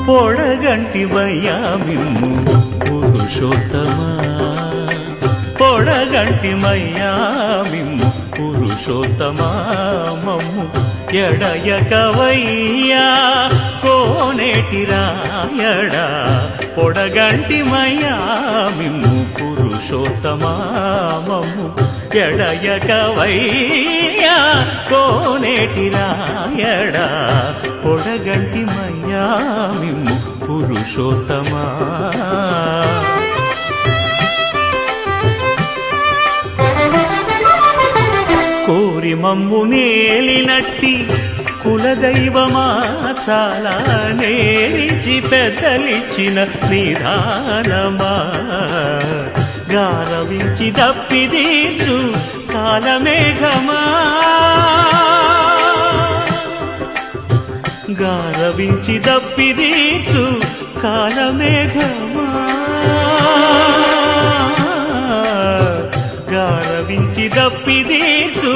పొడగంటివయ్యా మిమ్ము పురుషోత్తమా, పొడగంటిమయ్యా మిమ్ము పురుషోత్తమా, మమ్ము ఎడయకవయ్యా కోనేటి రాయడా, పొడగంటిమయ్యా మిమ్ము పురుషోత్తమా, మమ్ము ఎడయకవయ్యా కోనేటి రాయడా, పొడగంటిమయ్యా మిమ్ము పురుషోత్తమా. కోరి మమ్ము నేలినట్టి కులదైవమా, చాలా నేరిచి పెద్దలిచ్చిన నిదానమా, గారవించి దప్పిదీచు కాలమేఘమా, గారవించి దప్పిదీచు కాలమేఘమా, గారవించి దప్పిదీచు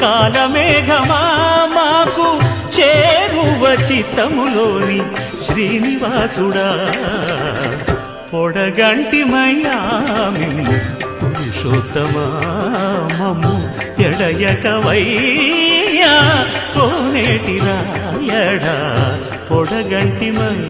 కాలమేఘమా, మాకు చేరువ చిత్తములోని శ్రీనివాసుడా, పొడగంటిమయ్యా మిమ్ము పురుషోత్తమా, మమ్ము ఎడయకవయ్యా కోనేటి రాయడా, పొడగంటిమయ్యా.